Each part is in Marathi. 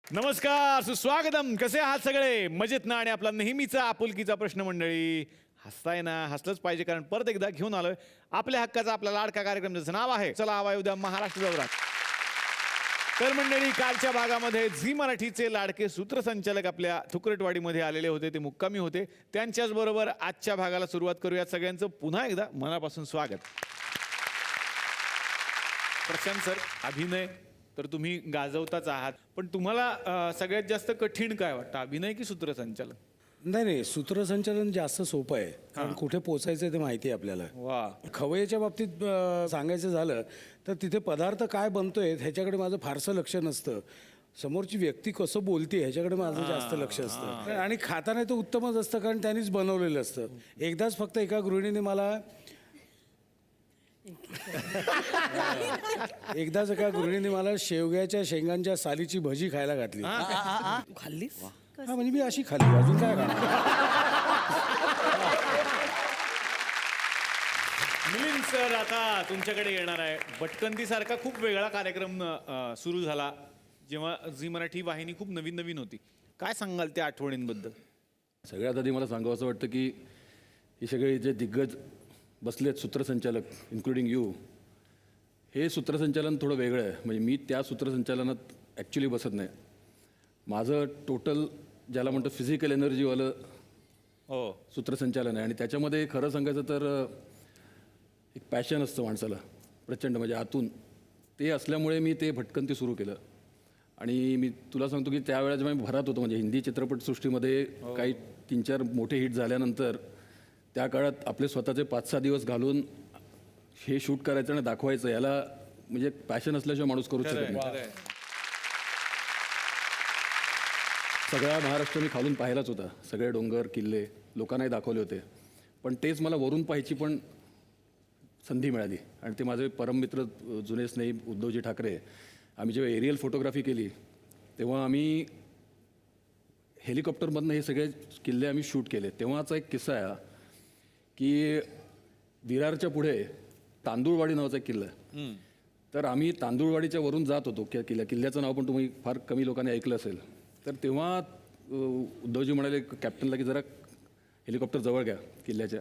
नमस्कार, सुस्वागतम. कसे आहात सगळे? मजेत ना? आणि आपला नेहमीचा आपुलकीचा प्रश्न मंडळी. हसताय ना? हसलंच पाहिजे, कारण परत एकदा घेऊन आलोय आपल्या हक्काचा आपला लाडका कार्यक्रम, ज्याचं नाव आहे चला हवा उद्या महाराष्ट्र दौरा. तर मंडळी, कालच्या भागामध्ये झी मराठीचे लाडके सूत्रसंचालक आपल्या थुकरटवाडीमध्ये आलेले होते, ते मुक्कामी होते. त्यांच्याच बरोबर आजच्या भागाला सुरुवात करूया. सगळ्यांचं पुन्हा एकदा मनापासून स्वागत. प्रशांत सर, अभिनय तर तुम्ही गाजवताच आहात, पण तुम्हाला सगळ्यात जास्त कठीण काय वाटतं, अभिनय की सूत्रसंचालन? नाही, सूत्रसंचालन जास्त सोपं आहे, कारण कुठे पोचायचं ते माहिती आहे आपल्याला. वा. खवय्याच्या बाबतीत सांगायचं झालं तर तिथे पदार्थ काय बनतोय ह्याच्याकडे माझं फारसं लक्ष नसतं. समोरची व्यक्ती कसं बोलते ह्याच्याकडे माझं जास्त लक्ष असतं. आणि खाताना तर उत्तमच असतं, कारण त्यांनीच बनवलेलं असतं. एकदाच फक्त एका गृहिणीने मला शेवग्याच्या शेंगांच्या सालीची भजी खायला घातली. खाल्लीस? हा, म्हणजे मी अशी खाल्ली, अजून काय खाणार. मिलिंद सर, आता तुमच्याकडे येणार आहे. भटकंतीसारखा खूप वेगळा कार्यक्रम सुरू झाला जेव्हा झी मराठी वाहिनी खूप नवीन नवीन होती. काय सांगाल त्या आठवणींबद्दल? सगळ्यात आधी मला सांगावं असं वाटतं की हे सगळे जे दिग्गज बसलेत सूत्रसंचालक, इन्क्लुडिंग यू, हे सूत्रसंचालन थोडं वेगळं आहे. म्हणजे मी त्या सूत्रसंचालनात ॲक्च्युली बसत नाही. माझं टोटल ज्याला म्हणतं फिजिकल एनर्जीवालं सूत्रसंचालन आहे. आणि त्याच्यामध्ये खरं सांगायचं तर एक पॅशन असतं माणसाला प्रचंड, म्हणजे आतून. ते असल्यामुळे मी ते भटकंती सुरू केलं. आणि मी तुला सांगतो की त्यावेळेस जेव्हा मी भरात होतो, म्हणजे हिंदी चित्रपटसृष्टीमध्ये काही 3-4 मोठे हिट झाल्यानंतर त्या काळात आपले स्वतःचे 5-6 दिवस घालून हे शूट करायचं आणि दाखवायचं, याला म्हणजे पॅशन असल्याशिवाय माणूस करूच शकत नाही. सगळा महाराष्ट्र मी खालून पाहिलाच होता, सगळे डोंगर किल्ले लोकांनाही दाखवले होते. पण तेच मला वरून पाहायची पण संधी मिळाली. आणि ते माझे परममित्र जुने स्नेही उद्धवजी ठाकरे, आम्ही जेव्हा एरियल फोटोग्राफी केली तेव्हा आम्ही हेलिकॉप्टरमधनं हे सगळे किल्ले आम्ही शूट केले. तेव्हाचा एक किस्सा आहे की विरारच्या पुढे तांदूळवाडी नावाचा एक किल्ला आहे. तर आम्ही तांदूळवाडीच्या वरून जात होतो. किल्ल्याचं नाव पण तुम्ही फार कमी लोकांनी ऐकलं असेल. तर तेव्हा उद्धवजी म्हणाले कॅप्टनला की जरा हेलिकॉप्टर जवळ घ्या किल्ल्याच्या.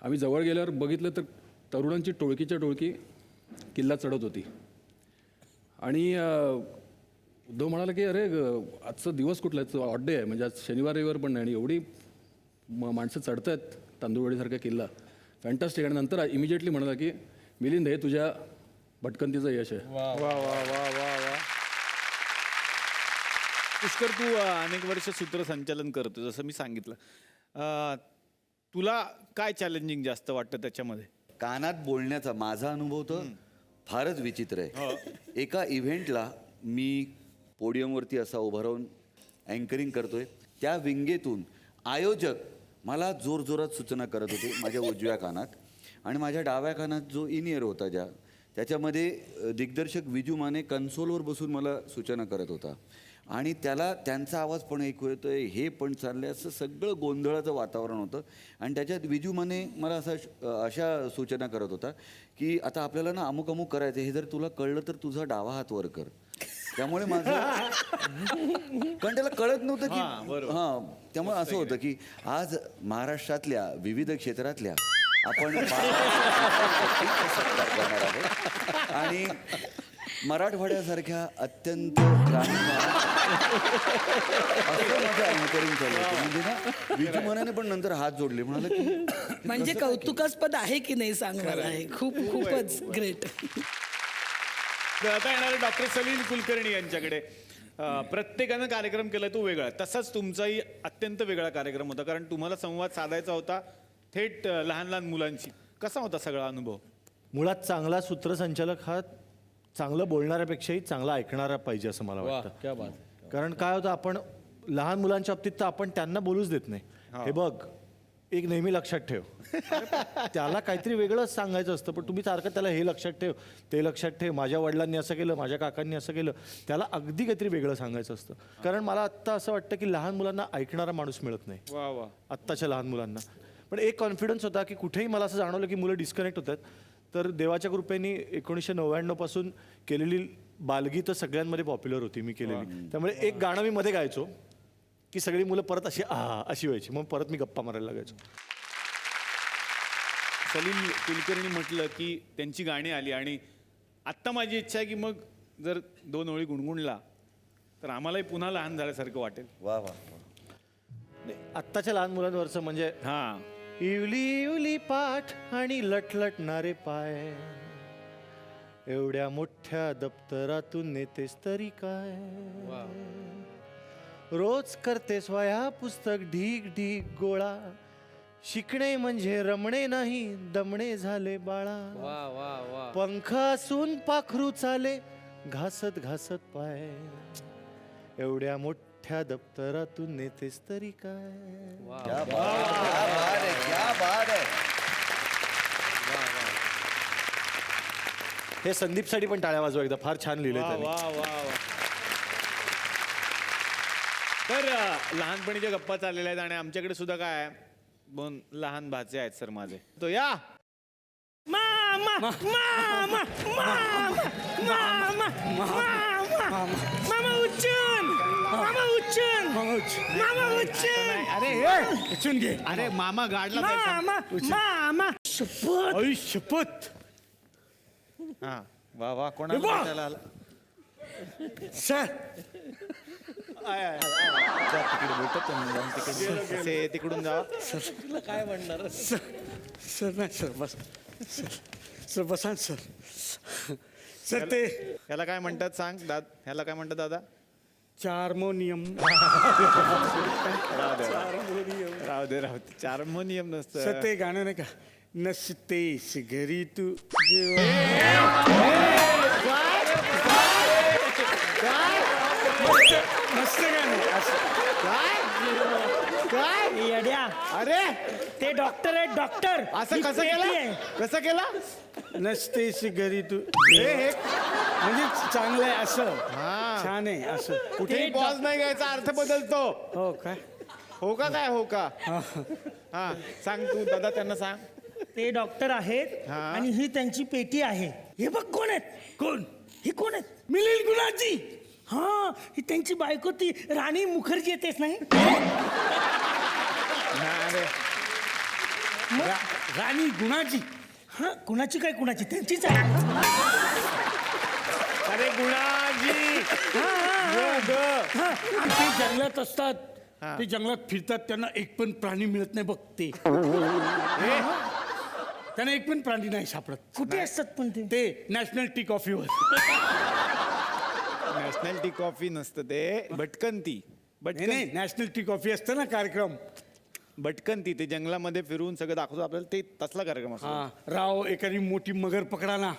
आम्ही जवळ गेल्यावर बघितलं तर तरुणांची टोळकीच्या टोळकी किल्ला चढत होती. आणि उद्धव म्हणाला की अरे आजचा दिवस कुठला आहे, ऑड डे आहे, म्हणजे आज शनिवार रविवार पण नाही, आणि एवढी माणसं चढत आहेत तांदूळवाडीसारखा किल्ला, फॅन्टास्टिक. आणि नंतर इमिजिएटली म्हणाला की मिलिंद, हे तुझ्या भटकंतीचं यश आहे. वा वा वा वा वा. पुष्कर, तू अनेक वर्ष सूत्रसंचालन करतो, जसं मी सांगितलं. तुला काय चॅलेंजिंग जास्त वाटतं त्याच्यामध्ये? कानात बोलण्याचा माझा अनुभव तर फारच विचित्र आहे. एका इव्हेंटला मी पोडियमवरती असा उभं राहून अँकरिंग करतोय. त्या विंगेतून आयोजक मला जोरजोरात सूचना करत होते माझ्या उजव्या कानात, आणि माझ्या डाव्या कानात जो इन इयर होता त्याच्यामध्ये दिग्दर्शक विजू माने कन्सोलवर बसून मला सूचना करत होता. आणि त्याला त्यांचा आवाज पण ऐकू येतोय, हे पण चाललंय, असं सगळं गोंधळाचं वातावरण होतं. आणि त्याच्यात विजू माने मला अशा सूचना करत होता की आता आपल्याला ना अमुक अमुक करायचं, हे जर तुला कळलं तर तुझा डावा हात वर कर. त्यामुळे माझं कारण त्याला कळत नव्हतं की हां, त्यामुळे असं होतं की आज महाराष्ट्रातल्या विविध क्षेत्रातल्या आपण करणार आहोत. आणि मराठवाड्यासारख्या अत्यंत ग्रामीण असं माझं अँकरिंग चालू होतं. म्हणजे ना विजू मनाने पण नंतर हात जोडले, म्हणाले की म्हणजे कौतुकास्पद आहे की नाही सांग मला. आहे खूपच ग्रेट. आता येणारे डॉक्टर सलील कुलकर्णी यांच्याकडे. प्रत्येकानं कार्यक्रम केला तो वेगळा, तसाच तुमचाही अत्यंत वेगळा कार्यक्रम होता, कारण तुम्हाला संवाद साधायचा होता थेट लहान लहान मुलांशी. कसा होता सगळा अनुभव? मुळात चांगला सूत्रसंचालक हा चांगलं बोलणाऱ्यापेक्षाही चांगला ऐकणारा पाहिजे असं मला वाटतं. कारण काय होतं, आपण लहान मुलांच्या बाबतीत तर आपण त्यांना बोलूच देत नाही. हे बघ, एक नेहमी लक्षात ठेव. त्याला काहीतरी वेगळंच सांगायचं असतं, पण तुम्ही सारखं त्याला हे लक्षात ठेव, ते लक्षात ठेव, माझ्या वडिलांनी असं केलं, माझ्या काकांनी असं केलं, त्याला अगदी काहीतरी वेगळं सांगायचं असतं. कारण मला आत्ता असं वाटतं की लहान मुलांना ऐकणारा माणूस मिळत नाही. वा वा. आत्ताच्या लहान मुलांना. पण एक कॉन्फिडन्स होता की कुठेही मला असं जाणवलं की मुलं डिस्कनेक्ट होतात, तर देवाच्या कृपेने 1999 पासून केलेली बालगीतं सगळ्यांमध्ये पॉप्युलर होती मी केलेली. त्यामुळे एक गाणं मी मध्ये गायचो की सगळी मुलं परत अशी व्हायची, मग परत मी गप्पा मारायला लागायचो. सलीम कुलकर्णी म्हटलं की त्यांची गाणी आली आणि आत्ता माझी इच्छा आहे की मग जर 2 ओळी गुणगुणला तर आम्हालाही पुन्हा लहान झाल्यासारखं वाटेल. वा वा. नाही, आत्ताच्या लहान मुलांवरचं म्हणजे हां इवली इवली पाठ आणि लटलटणारे पाय, एवढ्या मोठ्या दप्तरातून नेतेस तरी काय, रोज करतेस वया पुस्तक ढीग ढीग गोळा, शिकणे म्हणजे रमणे नाही दमणे झाले बाळा, पंख असून पाखरू चाले घासत घासत पाय, एवढ्या मोठ्या दप्तरातून नेतेस तरी काय. क्या बात है, क्या बात है. हे संदीपसाठी पण टाळ्या वाजवा एकदा, फार छान लिहिले वा त्यांनी. वा वा वा. तर लहानपणीच्या गप्पा चाललेल्या आहेत आणि आमच्याकडे सुद्धा काय आहे, 2 लहान भाचे आहेत सर माझे. तो या मामा मामा मामा मामा मामा मामा उच्चन मामा उच्चन मामा उच्चन. अरे उचून घे. अरे मामा गाडला जायचा. मामा मामा शपथ आई शपथ. हा वा वा कोणाला भेटायला आला? सर जा तिकडे भेटत तुम्ही, जाऊन तिकडे असे तिकडून जा. सर नाही सर बस सर बसा सर. सर ते ह्याला काय म्हणतात सांग ह्याला काय म्हणतात दादा? हार्मोनियम. राहू दे हार्मोनियम नसतं. सर ते गाणं नाही का, नसतेस घरी तू मस्त गाणं काय येड्या अरे ते डॉक्टर आहेत डॉक्टर. असं ही कसं पेटी केलं आहे. कसं केलं? नसतेस घरी तू हे म्हणजे चांगलं आहे असं. हा छान आहे असं. कुठेही पॉज नाही घ्यायचा, अर्थ बदलतो. हो काय हो का काय हो का? हा सांग तू दादा त्यांना सांग. ते डॉक्टर आहेत हा. आणि ही त्यांची पेटी आहे. हे बघ कोण आहेत, कोण ही कोण आहेत, मिलिंद गुलाची. हा ही त्यांची बायको ती राणी मुखर्जी येतेच नाही. अरे राणी गुणाची. हा कुणाची काय कुणाची त्यांचीच आहे. अरे गुणाजी हा, आणि ते जंगलात असतात, ते जंगलात फिरतात, त्यांना एक पण प्राणी मिळत नाही बघ ते. त्यांना एक पण प्राणी नाही सापडत. कुठे असतात पण ते नॅशनल टी कॉफीवर. नॅशनल टी कॉफी नसतं ते भटकंती. नाही नॅशनल टी कॉफी असतं ना कार्यक्रम. भटकंती ते जंगलामध्ये फिरून सगळं दाखवतो आपल्याला, ते तसला कार्यक्रम असतो. हा राव एखादी मोठी मगर पकडा ना.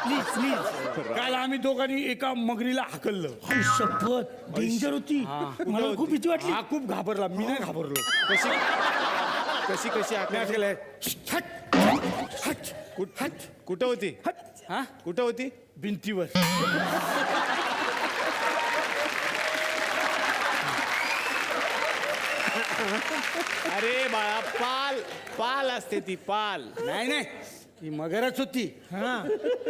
Please please. काल आम्ही दोघांनी एका मगरीला हाकललं. शपथ डेंजर होती. मला खूप भीती वाटली. हा खूप घाबरला, मी नाही घाबरलो. कशी कशी कशी मी आकार- असं केलंय, हट, हट, हट. कुठं होती? हा कुठं होती? भिंतीवर. अरे बाळा पाल पाल असते ती पाल. नाही नाही ती मगरच होती. हा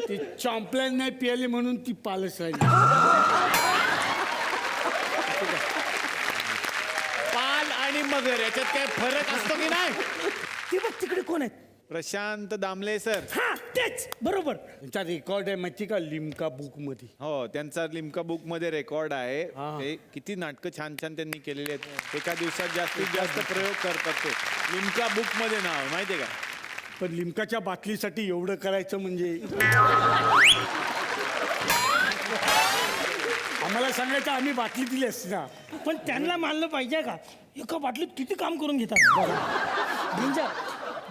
ती चॉम्पलॅन नाही पियाली म्हणून ती पालच राहिली. पाल आणि मगर याच्यात काय फरक असतो की नाही? ते बघ तिकडे कोण आहेत. प्रशांत दामले सर. हा तेच बरोबर. त्यांचा रेकॉर्ड आहे माहिती का लिम्का बुक मध्ये. हो त्यांचा लिम्का बुक मध्ये रेकॉर्ड आहे. ते किती नाटकं छान छान त्यांनी केलेली आहेत. एका दिवसात जास्तीत जास्त प्रयोग करतात ते. लिम्का बुक मध्ये नाव आहे, माहितीये का? पण लिमकाच्या बाटलीसाठी एवढं करायचं म्हणजे आम्हाला सांगायचं आम्ही बाटली दिली असती ना. पण त्यांना मानलं पाहिजे का, एका बाटलीत किती काम करून घेतात. डेंजर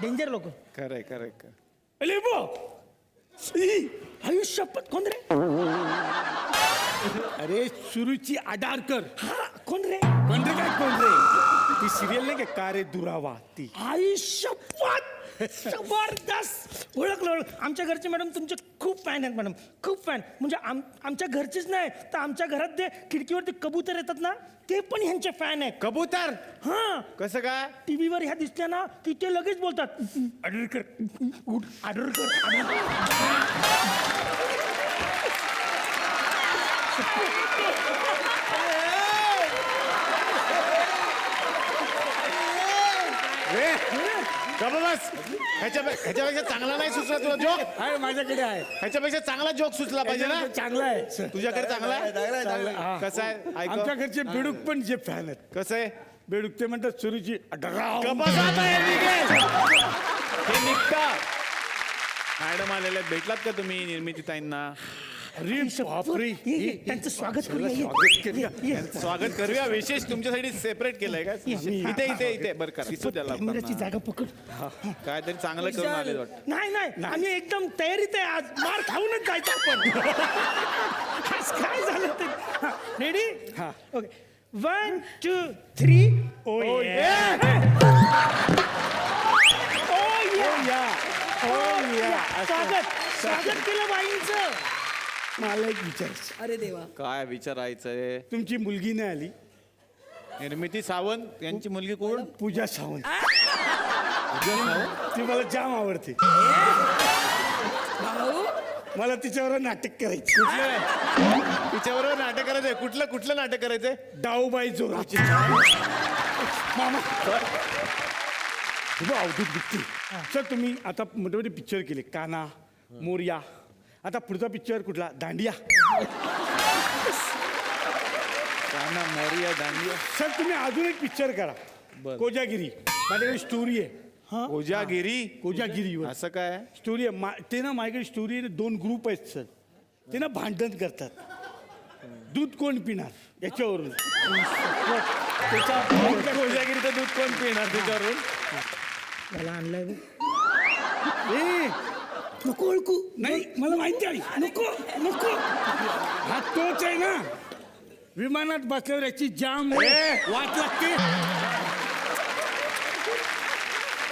डेंजर लोक. खरंय खरंय आयुष्यपत कोण रे. अरे सुरुची आडारकर. हा कोण रे. कोण रे काय कोण रे. ती सिरियल नाही का का रे दुरावा ती. आयुष्यपत जबरदस्त ओळख. आमच्या घरचे मॅडम तुमचे खूप फॅन आहेत मॅडम, खूप फॅन. म्हणजे आमच्या घरचेच नाही तर आमच्या घरात ते खिडकीवरती कबूतर येतात ना ते पण ह्यांचे फॅन आहेत. कबूतर हा कसं काय? टीव्हीवर ह्या दिसत्या ना की ते लगेच बोलतात ऑर्डर कर, ऑर्डर कर. बस ह्याच्यापेक्षा चांगला नाही सुचला तुला जोक? आहे माझ्याकडे आहे. ह्याच्यापेक्षा चांगला जोक सुचला पाहिजे ना. चांगला आहे सर. तुझ्याकडे चांगला आहे? हा. कसं आहे ऐक. आमच्या घरचे बेडूक पण जे फॅन आहेत. कसं आहे? बेडूक ते म्हणतात सुरुची हे निघता. मॅडम आलेले आहेत. भेटलात का तुम्ही निर्मिती ताईंना? अरे बापरे. ये, त्यांचं स्वागत करूया, ये. ये. स्वागत करूया. विशेष तुमच्यासाठी सेपरेट केलंय का? इथे इथे इथे बरं करा. दिसू त्याला कॅमेऱ्याची जागा पकड. काहीतरी चांगलं करून आले वाटतं. नाही आम्ही एकदम तयारीत आहे. आज मार खाऊनच जायचं आपण. आज काय झालं ते. रेडी? ओके 1 2 3. ओ स्वागत केलं बाईंचं. मला एक विचारायचं. अरे देवा. काय विचारायचंय? तुमची मुलगी नाही आली? निर्मिती सावंत यांची मुलगी कोण? पूजा सावंत. ती मला जाम आवडते. भाऊ मला तिच्यावर नाटक करायची. तिच्याबरोबर नाटक करायचंय. कुठलं नाटक करायचंय? डाऊबाई जोराची. मामा खूप अवधूत दिसते. सर तुम्ही आता मोठे मोठे पिक्चर केले, काना, मोरया. आता पुढचा पिक्चर कुठला? दांडिया. काना, मोरया, दांडिया. सर तुम्ही अजून एक पिक्चर करा, कोजागिरी. माझ्याकडे स्टोरी आहे. कोजागिरी. कोजागिरीवर असं काय? स्टोरी आहे. ते ना माझ्याकडे स्टोरी आहे. 2 ग्रुप आहेत सर. ते ना भांडण करतात. दूध कोण पिणार याच्यावरून. कोजागिरीचं दूध कोण पिणार त्याच्यावरून? मला आणलाय बघ. ए नको ओळखू. नाही मला माहिती आहे. नको नको. हा तोच आहे ना. विमानात बसल्यावर याची जाम वाट लागते.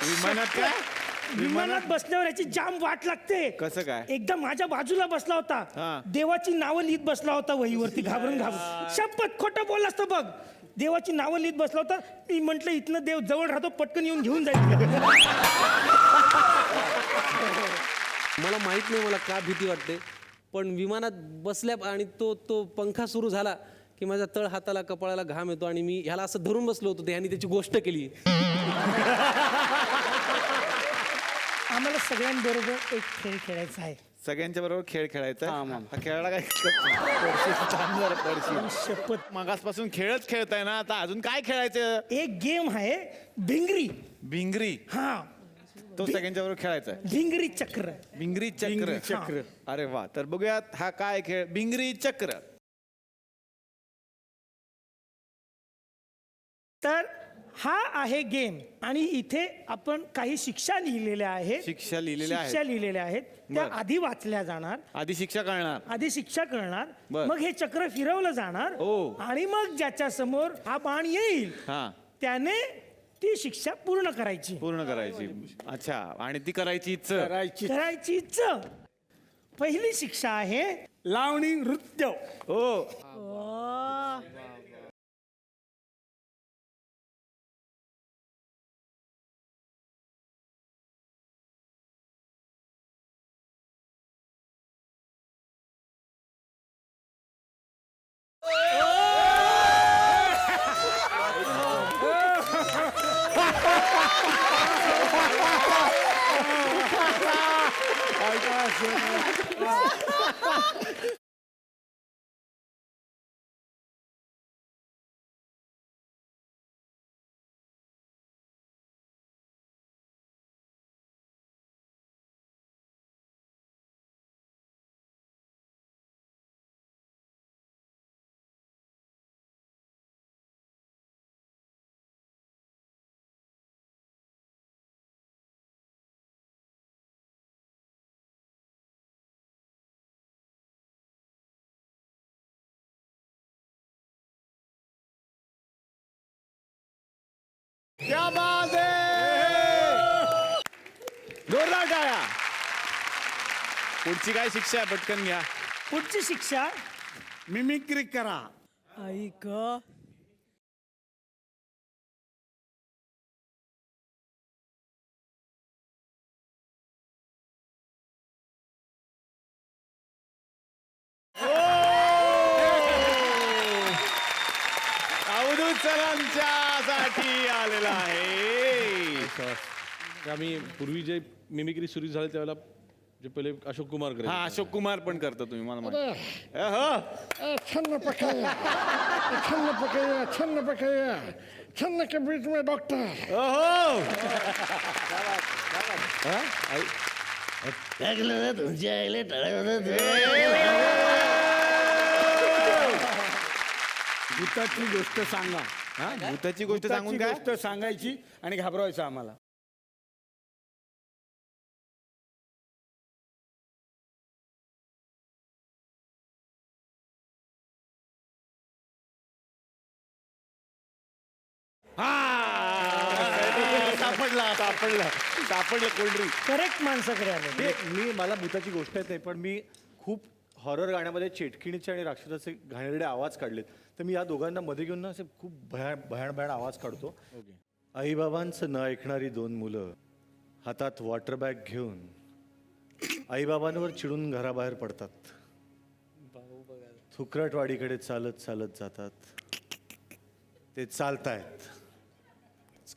विमानात काय? विमानात बसल्यावर याची जाम वाट लागते. कसं काय? एकदा माझ्या बाजूला बसला हा. होता. देवाची नावं लिहित बसला होता वहीवरती घाबरून. शपथ खोटं बोललास तर बघ. देवाची नावं लिहित बसला होता. मी म्हंटल इथनं देव जवळ राहतो, पटकन येऊन घेऊन जाईल. मला माहित नाही मला का भीती वाटते, पण विमानात बसल्या आणि तो पंखा सुरू झाला की माझ्या तळ हाताला कपाळाला घाम येतो आणि मी ह्याला असं धरून बसलो होतो. ह्यानी त्याची गोष्ट केली. आम्हाला सगळ्यांबरोबर एक खेळ खेळायचा आहे. सगळ्यांच्या बरोबर खेळ खेळायचा. हा खेळायला काय? शपथ. मागासपासून खेळच खेळताय ना, आता अजून काय खेळायचं? एक गेम आहे भिंगरी. भिंगरी. हा तो सगळ्यांच्या बरोबर खेळायचा. भिंगरी चक्र. भिंगरी चक्र. अरे वा. तर बघूयात हा काय खेळ. भिंगरी चक्र. तर हा आहे गेम आणि इथे आपण काही शिक्षा लिहिलेल्या आहेत. शिक्षा लिहिलेल्या आहेत. शिक्षा लिहिलेल्या आहेत त्या आधी वाचल्या जाणार. आधी शिक्षा कळणार. आधी शिक्षा करणार. बर. मग हे चक्र फिरवलं जाणार. ओ. आणि मग ज्याच्या समोर हा बाण येईल हा त्याने ती शिक्षा पूर्ण करायची. पूर्ण करायची. अच्छा. आणि ती करायचीच. करायचीच. पहिली शिक्षा आहे लावणी नृत्य. हो. क्या बात है. पुढची काय शिक्षा आहे पटकन घ्या. पुढची शिक्षा मिमिक्री करा. ऐक अवधूत सरांच्या साठी आलेला आहे. आम्ही पूर्वी जे मिमिक्री सुरू झाली त्यावेळेला जे पहिले अशोक कुमार करायचे. हा अशोक कुमार पण करता तुम्ही मला माहिती. हो. छन्न पकाया छन्न पकाया छन्न पकाया छन्न के बीच में डॉक्टर ओहो. भूताची गोष्ट सांगा. हा भूताची गोष्ट सांगून काय गोष्ट सांगायची आणि घाबरवायचं आम्हाला. सापडलं कोल्ड्रिंक. करेक्ट माणसाकडे आले. मला भूताची गोष्ट येते पण मी खूप हॉरर गाण्यामध्ये चेटकिणीचे आणि राक्षसाचे घाणेरडे आवाज काढलेत. तर मी या दोघांना मध्ये घेऊन ना असे खूप भयान आवाज काढतो. आईबाबांचं न ऐकणारी दोन मुलं हातात वॉटर बॅग घेऊन आईबाबांवर चिडून घराबाहेर पडतात. थुकरटवाडीकडे चालत चालत जातात. ते चालतायत.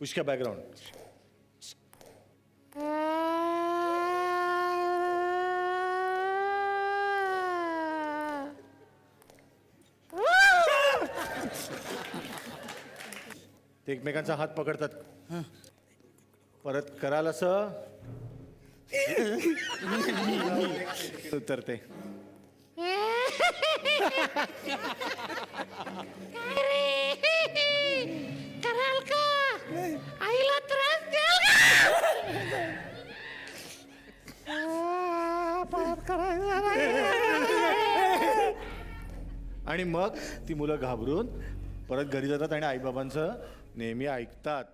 पुष्का बॅकग्राऊंड. ते एकमेकांचा हात पकडतात. परत कराल असं उतरते. कराल का आईला त्रास द्याल का परत करायचं आणि मग ती मुलं घाबरून परत घरी जातात आणि आईबाबांचं नेहमी ऐकतात.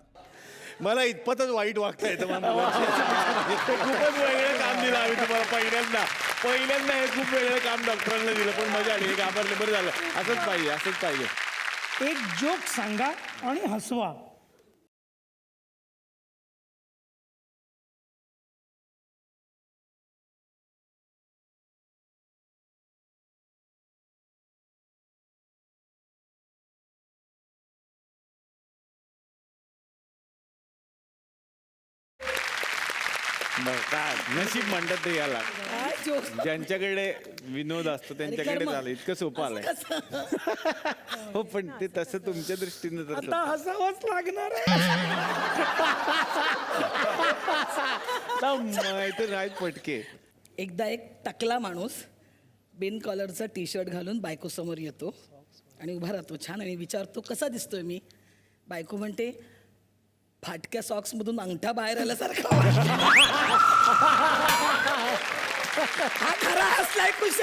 मला इतपतच वाईट वागता येतं मला खूपच वेगळं काम दिलं आम्ही तुम्हाला पहिल्यांदा हे खूप वेगळं काम डॉक्टरांना दिलं पण मजा आली. हे घाबरले बरं झालं. असंच पाहिजे. एक जोक सांगा आणि हसवा. बरं, काय नशीब म्हणतात ते याला. ज्यांच्याकडे विनोद असतो त्यांच्याकडे झालं. इतकं सोपं आलंय. हो पण ते तसं तुमच्या दृष्टीनं तर आता हसावंच लागणार माहिती नाही पटके. एकदा एक टकला माणूस बिन कॉलरचा टी शर्ट घालून बायको समोर येतो आणि उभा राहतो छान आणि विचारतो कसा दिसतोय मी. बायको म्हणते फाटक्या सॉक्स मधून अंगठा बाहेर आल्यासारखा हा खरा हसलाय खुश.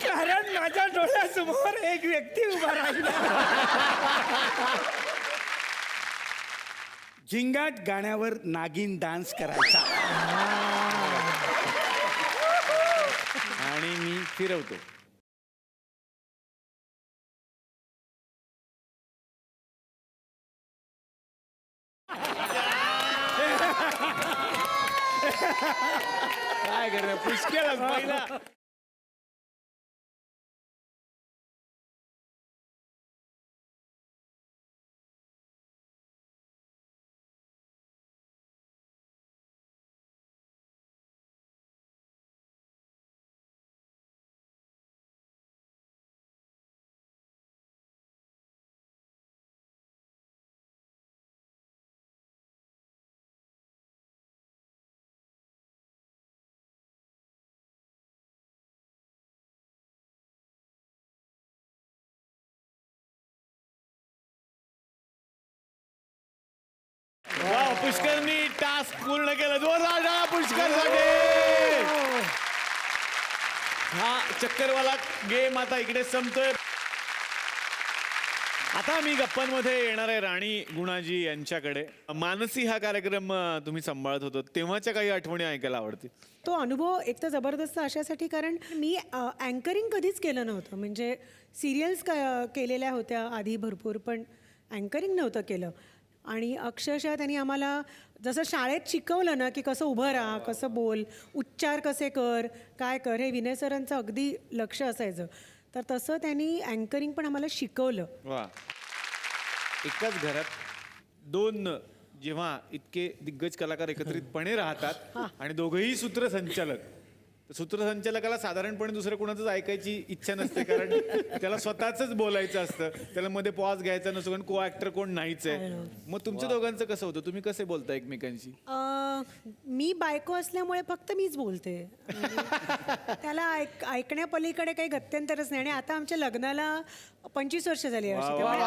कारण माझ्या डोळ्यासमोर एक व्यक्ती उभा राहिला. झिंगाट गाण्यावर नागिन डान्स करायचा. आणि मी फिरवतो. काय करणार पुष्कळच पहिला. वाव, पुष्करनी टास्क पूर्ण केला. जोरदार टाळ्या पुष्करसाठी. हा चक्करवाला गेम आता इकडे संपतोय. आता मी गप्पांमध्ये येणार आहे राणी गुणाजी यांच्याकडे. मानसी हा कार्यक्रम तुम्ही सांभाळत होतो तेव्हाच्या काही आठवणी ऐकायला आवडतील. तो अनुभव एक तर जबरदस्त अशासाठी कारण मी अँकरिंग कधीच केलं नव्हतं. म्हणजे सिरियल्स केलेल्या होत्या आधी भरपूर, पण अँकरिंग नव्हतं केलं. आणि अक्षरशः त्यांनी आम्हाला जसं शाळेत शिकवलं ना की कसं उभं राहा, कसं बोल, उच्चार कसे कर, काय कर, हे विनय सरांचं अगदी लक्ष असायचं. तर तसं त्यांनी अँकरिंग पण आम्हाला शिकवलं. वा. एकाच घरात दोन जेव्हा इतके दिग्गज कलाकार एकत्रितपणे राहतात आणि दोघंही सूत्रसंचालक, तर सूत्रसंचालकाला साधारणपणे दुसरं कोणाचंच ऐकायची इच्छा नसते, कारण त्याला स्वतःच बोलायचं असतं, त्याला मध्ये पॉज घ्यायचा नसतो, कारण को ऍक्टर कोण नाहीच आहे. मग तुमच्या दोघांचं कसं होतं, तुम्ही कसे बोलता एकमेकांशी? मी बायको असल्यामुळे फक्त मीच बोलते. त्याला ऐकण्यापलीकडे काही गत्यंतरच नाही. आणि आता आमच्या लग्नाला 25 वर्ष झाली आहे. त्यामुळे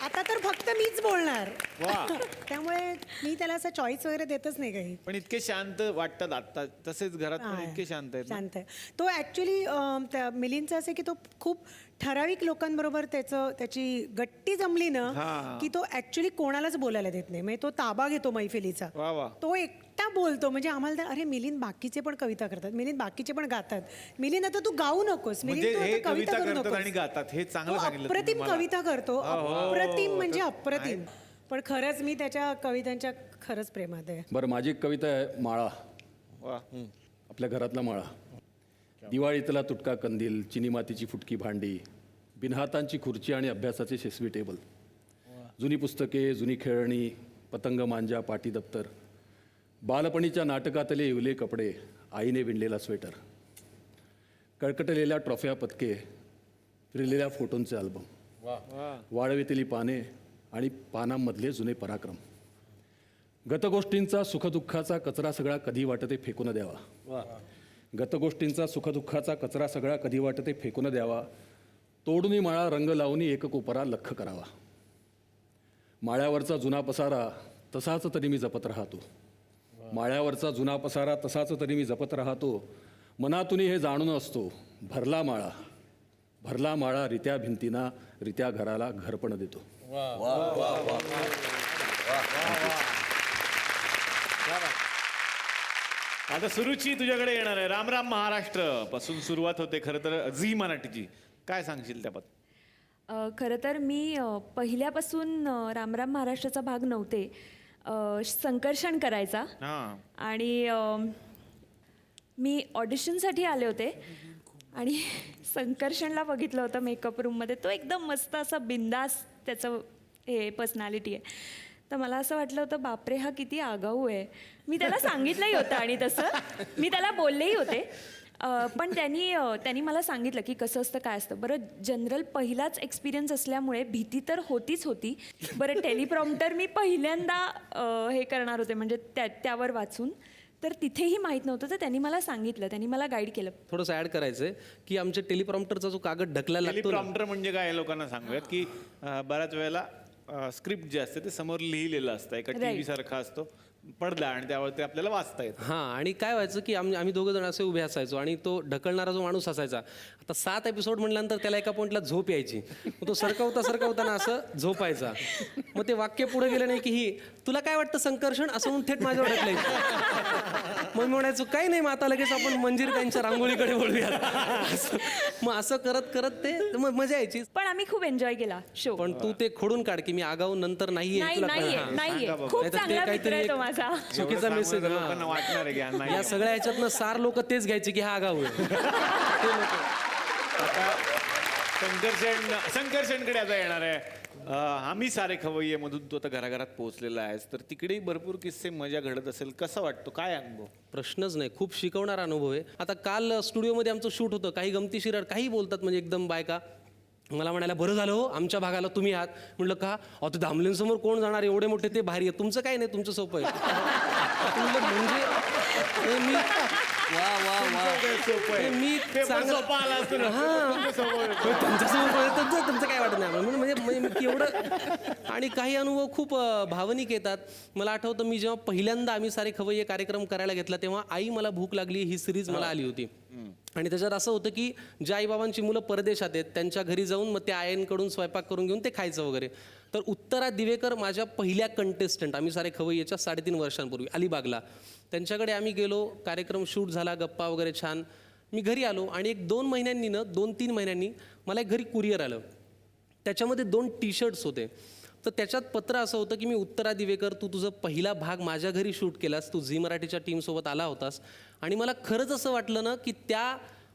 आता तर फक्त मीच बोलणार. त्यामुळे मी त्याला असं चॉईस वगैरे देतच नाही काही. पण इतके शांत वाटतात आता, तसेच घरात पण इतके शांत आहेत. शांत आहे तो. ऍक्च्युली मिलिंदचं असं की तो खूप ठराविक लोकांबरोबर त्याची गट्टी जमली ना की तो ऍक्च्युली कोणालाच बोलायला देत नाही. म्हणजे तो ताबा घेतो मैफिलीचा. तो एकटा बोलतो. म्हणजे आम्हाला अरे मिलिंद बाकीचे पण कविता करतात, मिलिंद बाकीचे पण गातात, मिलिंद आता तू गाऊ नकोस, म्हणजे मिलिंद तू हे आता कविता कविता करू करतात आणि नकोस. गातात, हे चांगलं तो सांगितलं अप्रतिम तुम्ही मला. कविता करतो, अप्रतिम म्हणजे अप्रतिम. पण खरंच मी त्याच्या कवितांच्या खरंच प्रेमात आहे. बरं, माझी एक कविता आहे माळा. वा. आपल्या घरातला माळा. दिवाळीतला तुटका कंदील, चिनी मातीची फुटकी भांडी, बिनहातांची खुर्ची आणि अभ्यासाचे शेसवी टेबल, जुनी पुस्तके, जुनी खेळणी, पतंग मांजा, पाटी दप्तर, बालपणीच्या नाटकातले इवले कपडे, आईने विणलेला स्वेटर, कळकटलेल्या ट्रॉफ्या, पदके, फिरलेल्या फोटोंचे अल्बम, वाळवेतेली पाने आणि पानांमधले जुने पराक्रम, गतगोष्टींचा सुखदुःखाचा कचरा सगळा कधी वाटते फेकून द्यावा, गतगोष्टींचा सुखदुःखाचा कचरा सगळा कधी वाटते फेकून द्यावा, तोडूनी माळा रंग लावूनी एक कोपरा लख करावा, माळ्यावरचा जुना पसारा तसाच तरी मी जपत राहतो, माळ्यावरचा जुना पसारा तसाच तरी मी जपत राहतो, मनातूनही हे जाणून असतो, भरला माळा रित्या भिंतीना रित्या घराला घरपण देतो. आता सुरुची तुझ्याकडे येणार आहे. राम राम महाराष्ट्र पासून सुरुवात होते खरं तर झी मराठीची. काय सांगशील त्याबद्दल? खरं तर मी पहिल्यापासून राम राम महाराष्ट्राचा भाग नव्हते. संकर्षण करायचा आणि मी ऑडिशनसाठी आले होते आणि संकर्षणला बघितलं होतं मेकअप रूममध्ये. तो एकदम मस्त असा बिंदास त्याचं हे पर्सनॅलिटी आहे. तर मला असं वाटलं होतं बापरे हा किती आगाऊ आहे. मी त्याला सांगितलंही होतं आणि तसं मी त्याला बोललेही होते. पण त्यांनी मला सांगितलं की कसं असतं काय असतं. बरं जनरल पहिलाच एक्सपिरियन्स असल्यामुळे भीती तर होतीच होती. बरं टेलिप्रॉम्प्टर मी पहिल्यांदा हे करणार होते म्हणजे त्यावर वाचून. तर तिथेही माहीत नव्हतं तर त्यांनी मला सांगितलं, त्यांनी मला गाईड केलं. थोडंसं ॲड करायचं आहे की आमच्या टेलिप्रॉम्प्टरचा जो कागद ढकलायला लागतो ना, टेलिप्रॉम्प्टर म्हणजे काय लोकांना सांगूयात की बऱ्याच वेळेला स्क्रिप्ट जे असते ते समोर लिहिलेलं असतं, एका टीव्ही सारखा असतो पडदा आणि त्यावर ते आपल्याला वाचता येतं. हां, आणि काय व्हायचं की आम्ही दोघं जण असे उभे असायचो आणि तो ढकलणारा जो माणूस असायचा, आता 7 एपिसोड म्हटल्यानंतर त्याला एका पॉईंटला झोप यायची. मग तो सरकवताना असं झोपायचा. मग ते वाक्य पुढे गेलं नाही की ही तुला काय वाटतं संकर्षण असं म्हणून थेट माझ्यावर ढकलायचं. मग म्हणायचो काही नाही, मग आता लगेच आपण मंजिर त्यांच्या रांगोळीकडे बोलूयात. मग असं करत करत ते मजा यायची. पण आम्ही खूप एन्जॉय केला शो. पण तू ते खोडून काढ की मी आगाऊ नंतर नाहीये. नाहीये खूप चांगला मित्र आहे तो माझा. चुकीचा मेसेज लोकांना वाटणार आहे की हा नाही. या सगळ्या ह्याच्यातनं 4 लोक तेच घ्यायचे की हा आगाऊ आहे. आता संकर्षणकडे आता येणार आहे. आम्ही सारे खवय्ये मधून तू आता घराघरात पोहोचलेला आहेस, तर तिकडेही भरपूर किस्से मजा घडत असेल. कसं वाटतो, काय अनुभव? प्रश्नच नाही, खूप शिकवणारा अनुभव आहे. आता काल स्टुडिओमध्ये आमचं शूट होतं, काही गमतीशीर काही बोलतात म्हणजे एकदम बायका. मला म्हणायला बरं झालं हो आमच्या भागाला तुम्ही आहात. म्हटलं का? अहो ते दामलेंसमोर कोण जाणार, एवढे मोठे ते भारी आहे, तुमचं काही नाही, तुमचं सोपं आहे. म्हणजे वा वा वा मी सोपा आला असतो ना. तुमचं काय वाटत नाही म्हणजे मी केवढं आणि काही अनुभव खूप भावनिक येतात. मला आठवतं मी जेव्हा पहिल्यांदा आम्ही सारे खवय्ये कार्यक्रम करायला घेतला तेव्हा आई मला भूक लागली ही सिरीज मला आली होती. आणि त्याच्यात असं होतं की ज्या आईबाबांची मुलं परदेशात आहेत त्यांच्या घरी जाऊन मग त्या आयांकडून स्वयंपाक करून घेऊन ते खायचं वगैरे. तर उत्तरा दिवेकर माझ्या पहिल्या कंटेस्टंट आम्ही सारे खवय्येच्या 3.5 वर्षांपूर्वी अलिबागला त्यांच्याकडे आम्ही गेलो. कार्यक्रम शूट झाला, गप्पा वगैरे छान. मी घरी आलो आणि 2-3 महिन्यांनी मला एक घरी कुरिअर आलं. त्याच्यामध्ये 2 टी-शर्ट्स होते. तर त्याच्यात पत्र असं होतं की मी उत्तरा दिवेकर, तू तुझा पहिला भाग माझ्या घरी शूट केलास, तू झी मराठीच्या टीमसोबत आला होतास. आणि मला खरंच असं वाटलं ना की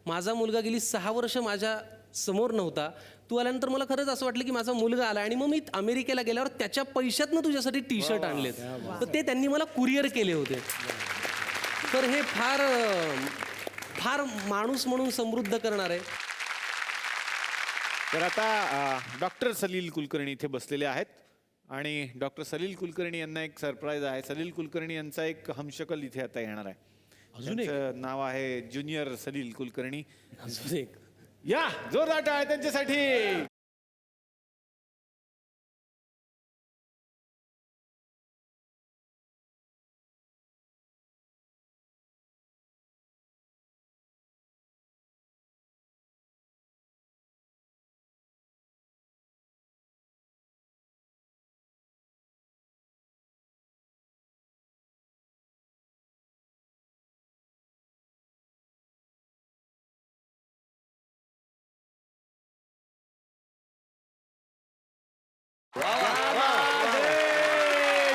माझा मुलगा गेली 6 वर्ष माझ्या समोर नव्हता. तू आल्यानंतर मला खरंच असं वाटलं की माझा मुलगा आला. आणि मग मी अमेरिकेला गेल्यावर त्याच्या पैशातनं तुझ्यासाठी टी-शर्ट आणलेत. तर ते त्यांनी मला कुरिअर केले होते. तर हे फार फार माणूस म्हणून समृद्ध करणार आहे. तर आता डॉक्टर सलील कुलकर्णी इथे बसलेले आहेत आणि डॉक्टर सलील कुलकर्णी यांना एक सरप्राईज आहे. सलील कुलकर्णी यांचा एक हमशकल इथे आता येणार आहे. त्यांचं नाव आहे ज्युनियर सलील कुलकर्णी. या जोरदार टाळ्या त्यांच्यासाठी.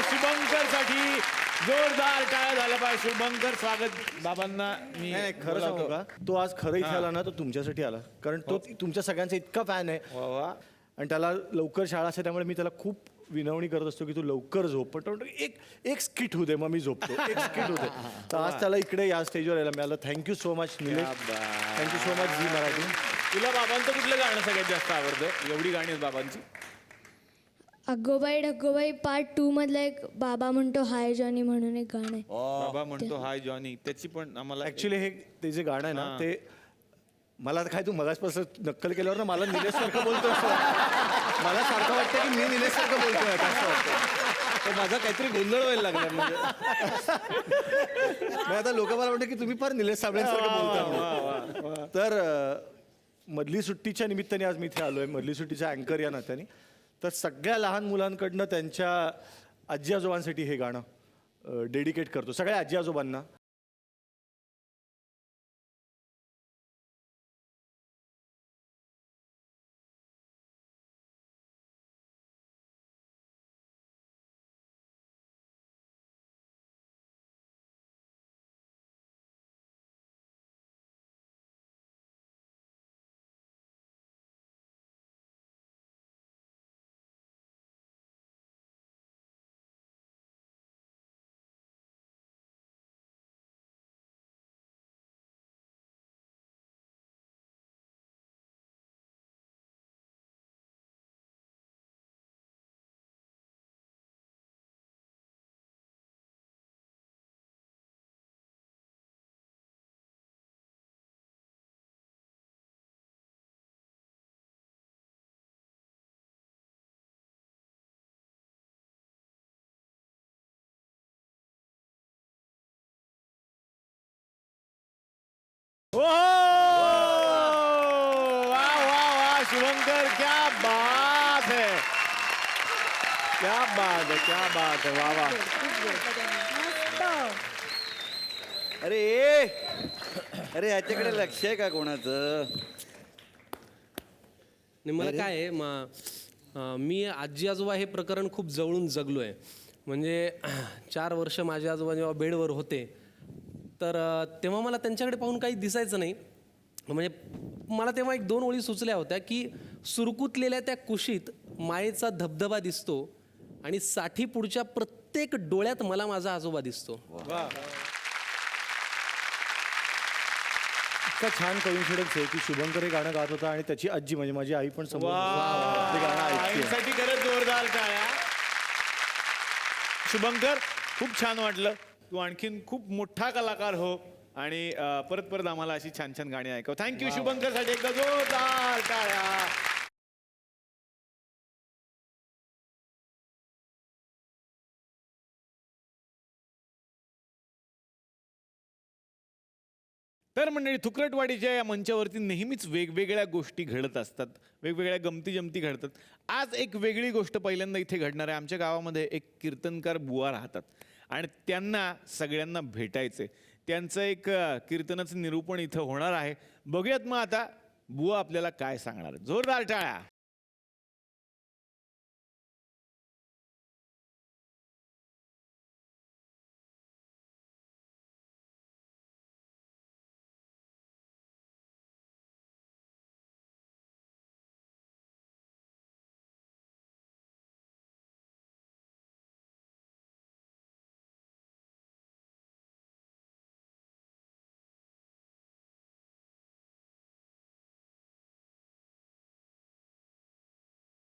शुभंकर साठी जोरदार टाळ्या झाल्या पाहिजे. शुभंकर स्वागत बाबांना. मी खरं सांगू का, तो आज खरं इथे आला ना तो तुमच्यासाठी आला, कारण तो तुमच्या सगळ्यांचा इतका फॅन आहे. आणि त्याला लवकर शाळा असते त्यामुळे मी त्याला खूप विनवणी करत असतो की तू लवकर झोप, पण तो म्हणतो एक स्किट होऊ दे मग मी झोपतो, एक स्किट होते. तर आज त्याला इकडे या स्टेजवर यायला मिळालं. Thank you so much Nilesh, thank you so much Zee Marathi. तुला बाबांचं कुठलं गाणं सगळ्यात जास्त आवडतं? एवढी गाणी आहेत बाबांची. अगोबाई ढगोबाई पार्ट 2 मधलं एक बाबा म्हणतो हाय जॉनी म्हणून एक गाणं आहे. बाबा म्हणतो हाय जॉनी, त्याची पण आम्हाला ऍक्च्युली हे ते जे गाणं आहे ना ते मला काय तू मगाचपासून नक्कल केल्यावर ना मला निलेश सारखं बोलतो असं मला सारखं वाटतं की मी निलेश सारखं बोलतोय असं वाटतं. तर माझा काहीतरी गोंधळ व्हायला लागला. म्हणजे आता लोक मला म्हणतात की तुम्ही फार निलेश साबळेंसारखं बोलता. तर मधली सुट्टीच्या निमित्ताने आज मी इथे आलोय, मधली सुट्टीचा अँकर या नात्याने. तर सगळ्या लहान मुलांकडनं त्यांच्या आजी आजोबांसाठी हे गाणं डेडिकेट करतो, सगळ्या आजी आजोबांना. शुभंकर, क्या बात है, क्या बात है, क्या बात है. वा वा. अरे याच्याकडे लक्ष आहे का कोणाचं? मला काय आहे मी आजी आजोबा हे प्रकरण खूप जवळून जगलो आहे. म्हणजे 4 वर्ष माझे आजोबा जेव्हा बेडवर होते तर तेव्हा मला त्यांच्याकडे पाहून काही दिसायचं नाही. म्हणजे मला तेव्हा 1-2 ओळी सुचल्या होत्या की सुरकुतलेल्या त्या कुशीत मायेचा धबधबा दिसतो आणि साठी पुढच्या प्रत्येक डोळ्यात मला माझा आजोबा दिसतो. इतका छान कोइन्सिडन्स आहे की शुभंकर हे गाणं गात होता आणि त्याची आजी म्हणजे माझी आई पण समोर ते गाणं ऐकते. आईसाठी खरंच जोरदार टाळ्या. शुभंकर, खूप छान वाटलं. तू आणखीन खूप मोठा कलाकार हो आणि परत परत आम्हाला अशी छान छान गाणी ऐकव. थँक्यू शुभंकरसाठी एकदा जोरदार टाळ्या. तर मंडळी, थुकरटवाडीच्या या मंचावरती नेहमीच वेगवेगळ्या गोष्टी घडत असतात, वेगवेगळ्या गमती जमती घडतात. आज एक वेगळी गोष्ट पहिल्यांदा इथे घडणार आहे. आमच्या गावामध्ये एक कीर्तनकार बुवा राहतात आणि त्यांना सगळ्यांना भेटायचे. त्यांचं एक कीर्तनाचं निरूपण इथं होणार आहे. बघूयात मग आता बुवा आपल्याला काय सांगणार. जोरदार टाळ्या.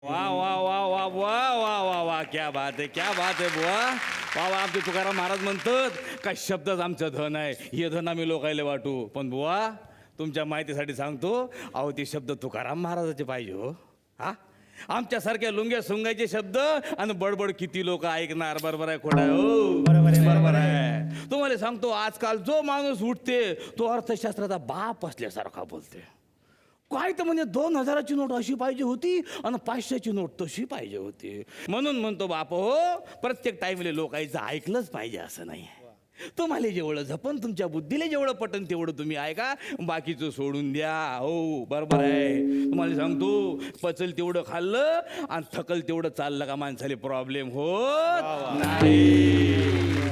वाह वाह वाह वाह वाह वाह वाह वाह, क्या बात आहे, क्या बात आहे बुवा. वा वा, आमचे तुकाराम महाराज म्हणतात काय शब्दच आमचं धन आहे, हे धन आम्ही लोकायला वाटू. पण बुवा, तुमच्या माहितीसाठी सांगतो, अहो ते शब्द तुकाराम महाराजाचे पाहिजे हो. हा, आमच्यासारख्या लुंग्या सुंगायचे शब्द आणि बडबड किती लोक ऐकणार. बरोबर आहे खोटा आहे हो? बरोबर आहे. तुम्हाला सांगतो, आजकाल जो माणूस उठते तो अर्थशास्त्राचा बाप असल्यासारखा बोलते. काय तर म्हणजे 2000ची नोट अशी पाहिजे होती आणि 500ची नोट तशी पाहिजे होती. म्हणून म्हणतो बाप हो, प्रत्येक टाईमला लोकांचं ऐकलंच पाहिजे असं नाही. तुम्हाला जेवढं झपन, तुमच्या बुद्धीला जेवढं पटन तेवढं तुम्ही ऐका, बाकीचं सोडून द्या. हो बरोबर आहे. तुम्हाला सांगतो, पचल तेवढं खाल्लं आणि थकल तेवढं चाललं का माणसाला प्रॉब्लेम होत नाही.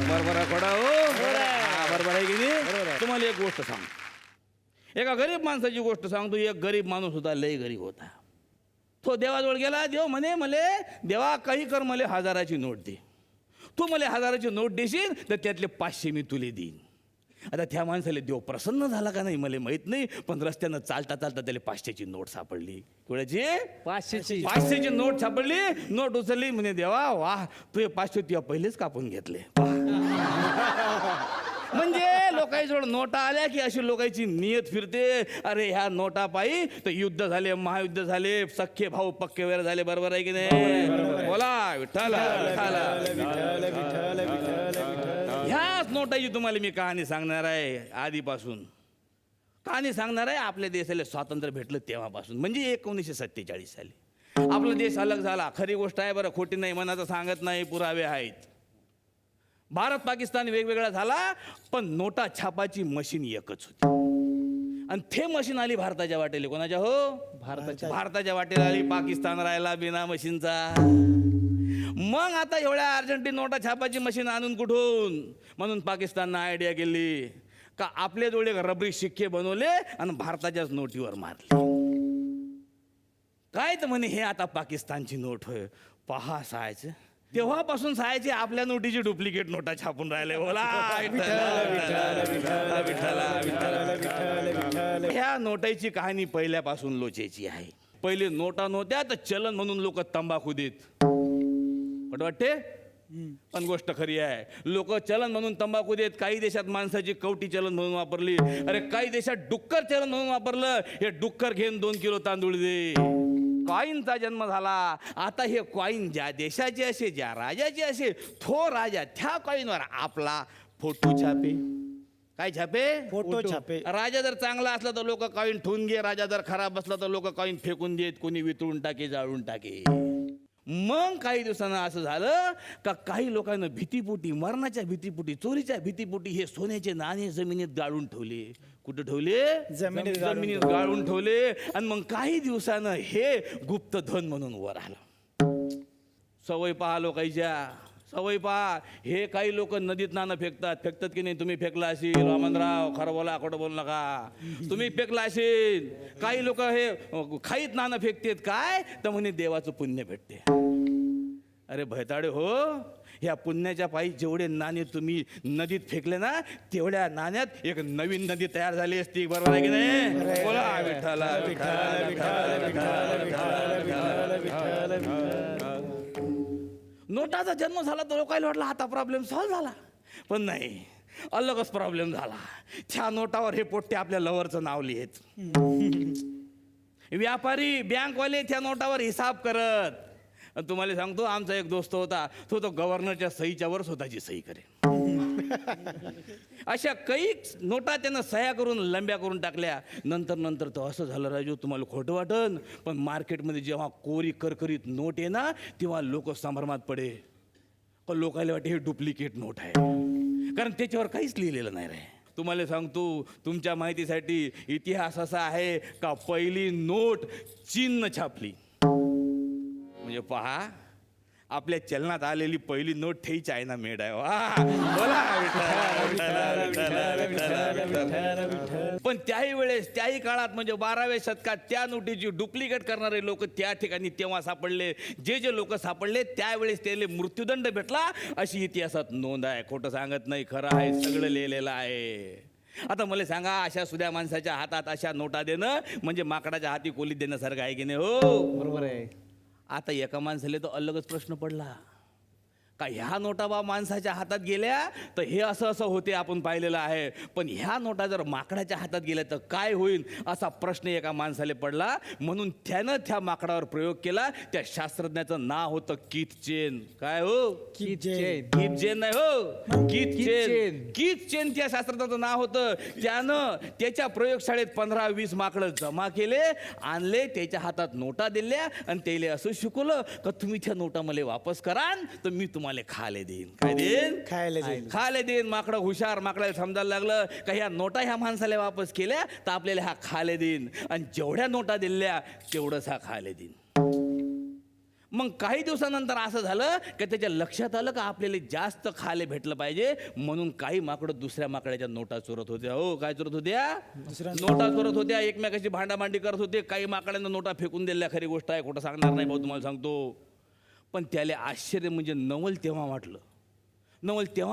बरोबर आहे खोडा हो? बरोबर आहे की नाही? तुम्हाला एक गोष्ट सांगतो, एका गरीब माणसाची गोष्ट सांगतो. एक गरीब माणूस होता, लय गरीब होता. तो देवाजवळ गेला. देव म्हणे, मले देवा काही कर, मला 1000ची नोट दे. तू मला 1000ची नोट देशील तर त्यातले 500 मी तुले देईन. आता त्या माणसाला देव प्रसन्न झाला का नाही मला माहित नाही, पण रस्त्यानं चालता चालता त्याला 500ची नोट सापडली. थोड्याची 500ची नोट सापडली. नोट उचलली. म्हणे देवा वाह, तू 500 तुया पहिलेच कापून घेतले. म्हणजे लोकांजवळ नोटा आल्या की अशी लोकांची नियत फिरते. अरे ह्या नोटा पायी तर युद्ध झाले, महायुद्ध झाले, सख्खे भाऊ पक्के वगैरे झाले. बरोबर आहे की नाही? बोला विठ्ठल. ह्याच नोटाची तुम्हाला मी कहाणी सांगणार आहे. आधीपासून कहाणी सांगणार आहे. आपल्या देशाला स्वातंत्र्य भेटलं तेव्हापासून, म्हणजे 1947 साली आपला देश अलग झाला. खरी गोष्ट आहे बरं, खोटी नाही, मनाचं सांगत नाही, पुरावे आहेत. भारत पाकिस्तान वेगवेगळा झाला, पण नोटा छापाची मशीन एकच होती. आणि ते मशीन आली भारताच्या वाटेला. कोणाच्या हो? भारताच्या वाटेला आली. पाकिस्तान राहिला बिना मशीनचा. मग आता एवढ्या अर्जंटी नोटा छापाची मशीन आणून कुठून? म्हणून पाकिस्ताननं आयडिया केली का आपले डोळे रबरी शिक्के बनवले आणि भारताच्याच नोटीवर मारले. काय तर म्हणे, हे आता पाकिस्तानची नोट होय. पहा सायचं, तेव्हापासून सायचे आपल्या नोटीची डुप्लिकेट नोटा छापून राहिले. बोला ह्या नोटाची कहाणी पहिल्यापासून लोचेची आहे. पहिले नोटा नव्हत्या तर चलन म्हणून लोक तंबाखू देत. वाटते? पण गोष्ट खरी आहे. लोक चलन म्हणून तंबाखू देत. काही देशात माणसाची कवटी चलन म्हणून वापरली. अरे काही देशात डुक्कर चलन म्हणून वापरलं. हे डुक्कर घेऊन 2 किलो तांदूळ दे. कॉईनचा जन्म झाला. आता हे कॉईन ज्या देशाचे असे, ज्या राजाचे असे, तो राजा त्या कॉईनवर आपला फोटो छापे. काय छापे? फोटो छापे. राजा जर चांगला असला तर लोक कॉईन ठेवून घे. राजा जर खराब असला तर लोक कॉईन फेकून देत. कोणी वितळून टाके, जाळून टाके. मग काही दिवसांना असं झालं का काही लोकांना भीतीपोटी, मरणाच्या भीतीपोटी, चोरीच्या भीतीपोटी हे सोन्याचे नाणे जमिनीत गाळून ठेवले. कुठं ठेवले? जमिनीत गाळून ठेवले. आणि मग काही दिवसानं हे गुप्तधन म्हणून वर आलं. सवय पहा लोकांच्या, सवय पहा. हे काही लोक नदीत नाणं फेकतात की नाही? तुम्ही फेकला असेल वामनराव, खरं बोला, खोटं बोलू नका. तुम्ही फेकला असेल. काही लोक हे खाईत नाणं फेकतेत. काय तर म्हणे देवाचं पुण्य भेटते. अरे भयताडे हो, ह्या पुण्याच्या पायी जेवढे नाणे तुम्ही नदीत फेकले ना, तेवढ्या नाण्यात एक नवीन नदी तयार झाली असती. बरोबर आहे की नाही? बोला विठ्ठला. नोटाचा जन्म झाला तर लोकांना वाटलं आता प्रॉब्लेम सॉल्व्ह झाला. पण नाही. अलगच प्रॉब्लेम झाला. त्या नोटावर हे पोट्टे आपल्या लवरचं नाव लिहित. व्यापारी बँकवाले त्या नोटावर हिसाब करत. आणि तुम्हाला सांगतो, आमचा एक दोस्त होता, तो गव्हर्नरच्या सहीच्या वर स्वतःची सही करे. अशा काही नोटा त्यानं सह्या करून लंब्या करून टाकल्या. नंतर तर असं झालं राजू, तुम्हाला खोटं वाटन, पण मार्केटमध्ये जेव्हा कोरी करकरीत नोट आहे ना, तेव्हा लोक संभ्रमात पडे. पण लोकांना वाटे हे डुप्लिकेट नोट आहे, कारण त्याच्यावर काहीच लिहिलेलं नाही रे. तुम्हाला सांगतो, तुमच्या माहितीसाठी इतिहास असा आहे का पहिली नोट चीननं छापली. म्हणजे पहा, आपल्या चलनात आलेली पहिली नोट ठेई चायना मेड आहे. वा बोला विठ्ठल. पण त्याही काळात म्हणजे 12व्या शतकात त्या नोटीची डुप्लिकेट करणारे लोक त्या ठिकाणी तेव्हा सापडले. जे लोक सापडले त्यावेळेस त्याला मृत्यूदंड भेटला अशी इतिहासात नोंद आहे. खोटं सांगत नाही, खरं आहे, सगळं लिहिलेलं आहे. आता मला सांगा, अशा सुद्या माणसाच्या हातात अशा नोटा देणं म्हणजे माकडाच्या हाती कोलीत देण्यासारखं आहे की नाही? हो, बरोबर आहे. आता एका माणसाला तो अलगच प्रश्न पडला का ह्या नोटा बा माणसाच्या हातात गेल्या तर हे असं होते, आपण पाहिलेलं आहे. पण ह्या नोटा जर माकडाच्या हातात गेल्या तर काय होईल असा प्रश्न एका माणसाला पडला. म्हणून त्यानं त्या माकडावर प्रयोग केला. त्या शास्त्रज्ञाचं नाव होतं कीथ चेन. काय हो? कीथ चेन नाही हो, कीथ चेन त्या शास्त्रज्ञाचं नाव होतं. त्यानं त्याच्या प्रयोगशाळेत 15-20 माकडं जमा केले, आणले, त्याच्या हातात नोटा दिल्या आणि त्याला असं शिकवलं का तुम्ही त्या नोटा मला वापस करान तर मी तुम्हाला खाले देईन. काय देईन? खाले देईन. माकडं हुशार, माकडाला समजायला लागलं का ह्या नोटा ह्या माणसाला वापस केल्या तर आपल्याला हा खाले देईन, आणि जेवढ्या नोटा दिल्या तेवढंच हा खाले देईन. मग काही दिवसानंतर असं झालं की त्याच्या लक्षात आलं का आपल्याला जास्त खाले भेटलं पाहिजे, म्हणून काही माकडं दुसऱ्या माकडाच्या नोटा चोरत होत्या. हो, काय चोरत होत्या? नोटा चोरत होत्या, एकमेकाची भांडाभांडी करत होते. काही माकडांना नोटा फेकून दिल्या. खरी गोष्ट आहे, खोटं सांगणार नाही भाऊ, तुम्हाला सांगतो. पण त्याला आश्चर्य म्हणजे नवल तेव्हा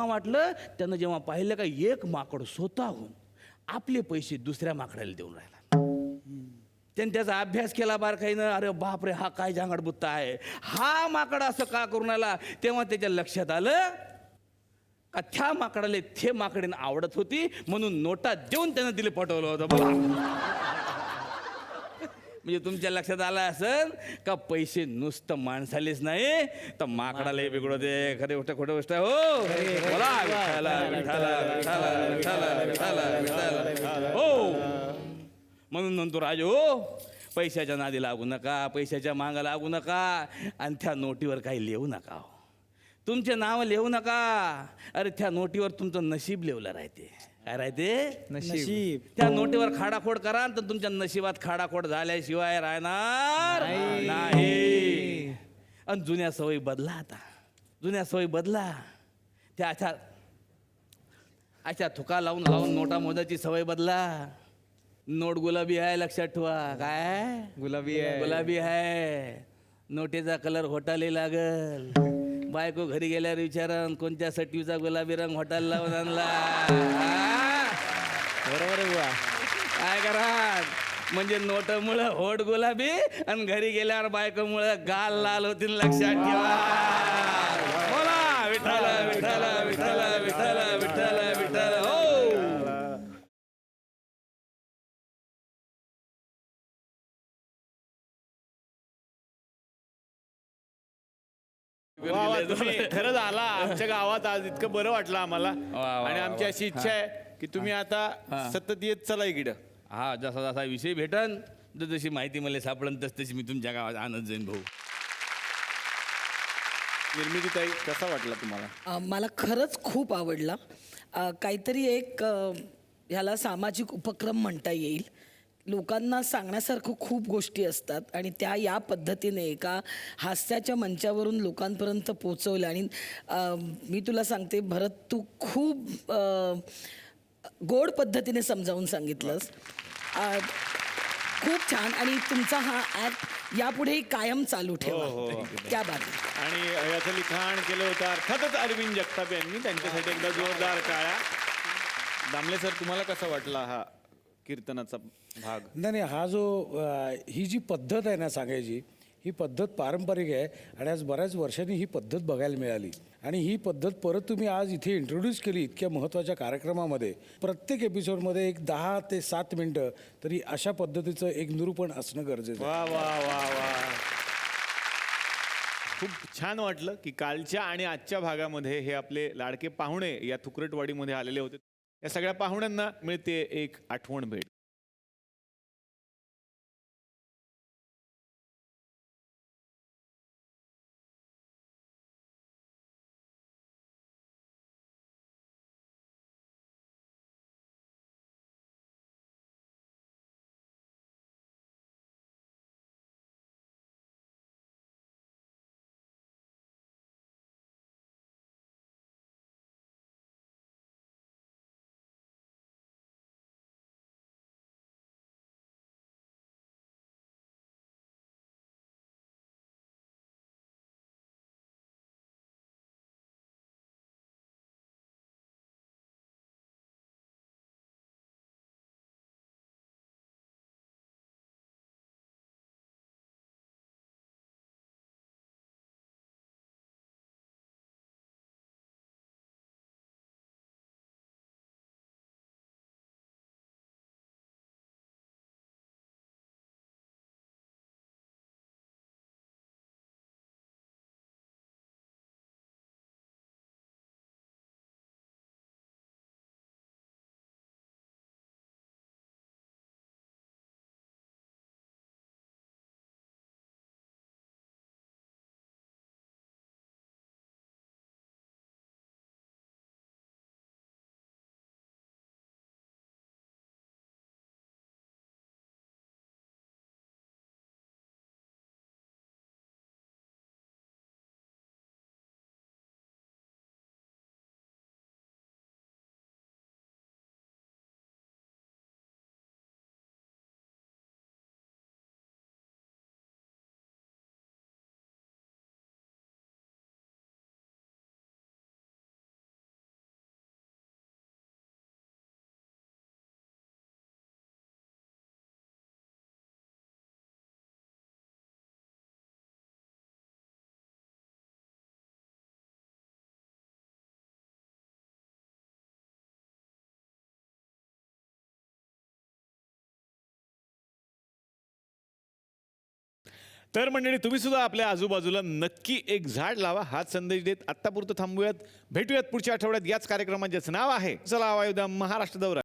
वाटलं त्यानं जेव्हा पाहिलं का एक माकड स्वतःहून आपले पैसे दुसऱ्या माकडाला देऊन राहिला. त्याने त्याचा अभ्यास केला बारकाईनं. अरे बापरे, हा काय झांगडबुत्ता आहे, हा माकड असं का करून आला. तेव्हा त्याच्या लक्षात आलं का त्या माकडाला ते माकडीनं आवडत होती, म्हणून नोटा देऊन त्यानं तिला पटवलं होतं. बघा, म्हणजे तुमच्या लक्षात आलं असेल का पैसे नुसतं माणसालेच नाही तर माकडालाही बिघडवते. खरी गोष्ट खोटं गोष्ट आहे. हो, बोला विठ्ठल. हो, म्हणून म्हणतो राजू, पैशाच्या नादी लागू नका, पैशाच्या मागं लागू नका, आणि त्या नोटीवर काही लिहू नका. तुमचे नाव लिहू नका. अरे त्या नोटीवर तुमचं नशीब लिहिलं राहते. काय राहते? नशीब. त्या नोटीवर खाडाखोड करा तर तुमच्या नशिबात खाडाखोड झाल्याशिवाय राहणार नाही. आणि जुन्या सवयी बदला. आता जुन्या सवयी बदला. त्या अशा थुका लावून नोटा मोजायची सवय बदला. नोट गुलाबी आहे, लक्षात ठेवा. काय गुलाबी आहे. नोटेचा कलर होटाले लागल. बायको घरी गेल्यावर विचारन कोणत्या सटवीचा गुलाबी रंग होटाला लावून आणला. बरोबर आहे बुवा. काय करा म्हणजे नोटमुळं होट गुलाबी आणि घरी गेल्यावर बायकोमुळं गाल लाल होतील, लक्षात ठेवा. बोला विठ्ठल विठ्ठल विठ्ठल विठ्ठल विठ्ठल विठ्ठल. हो, तुम्ही खरंच आला आमच्या गावात आज, इतकं बरं वाटलं आम्हाला. आणि आमची अशी इच्छा आहे की तुम्ही आता सतत येत चला इकडं. हा, जसा जसा विषय भेटन, जशी माहिती मला सापडन तशी मी तुमच्या गावात आणत जाईन भाऊ. निर्मितीताई, कसा वाटला तुम्हाला? मला खरंच खूप आवडला. काहीतरी एक ह्याला सामाजिक उपक्रम म्हणता येईल. लोकांना सांगण्यासारखं खूप गोष्टी असतात आणि त्या या पद्धतीने एका हास्याच्या मंचावरून लोकांपर्यंत पोचवल्या. आणि मी तुला सांगते भरत, तू खूप गोड पद्धतीने समजावून सांगितलंस. खूप छान. आणि तुमचा हा ॲप यापुढेही कायम चालू ठेवा. त्या बाबतीत. आणि याचं लिखाण केलं होतं अर्थातच अरविंद जगताप यांनी. त्यांच्यासाठी एकदा जोरदार टाळ्या. दामले सर, तुम्हाला कसा वाटला हा कीर्तनाचा भाग? नाही, हा जो ही जी पद्धत आहे ना सांगायची, ही पद्धत पारंपरिक आहे आणि आज बऱ्याच वर्षांनी ही पद्धत बघायला मिळाली आणि ही पद्धत परत तुम्ही आज इथे इंट्रोड्यूस केली इतक्या महत्त्वाच्या कार्यक्रमामध्ये. प्रत्येक एपिसोडमध्ये एक 10 ते 7 मिनटं तरी अशा पद्धतीचं एक निरूपण असणं गरजेचं आहे. वा वा वा वा, खूप छान वाटलं की कालच्या आणि आजच्या भागामध्ये हे आपले लाडके पाहुणे या थुकरटवाडीमध्ये आलेले होते. या सगळ्या पाहुण्यांना मिळते एक आठवण भेट. तर मंडळी, तुम्ही सुद्धा आपल्या आजूबाजूला नक्की एक झाड लावा. हाच संदेश देत आत्तापुरतं थांबूयात. भेटूयात पुढच्या आठवड्यात याच कार्यक्रमात, ज्याचं नाव आहे चला वायुदा महाराष्ट्र दौरा.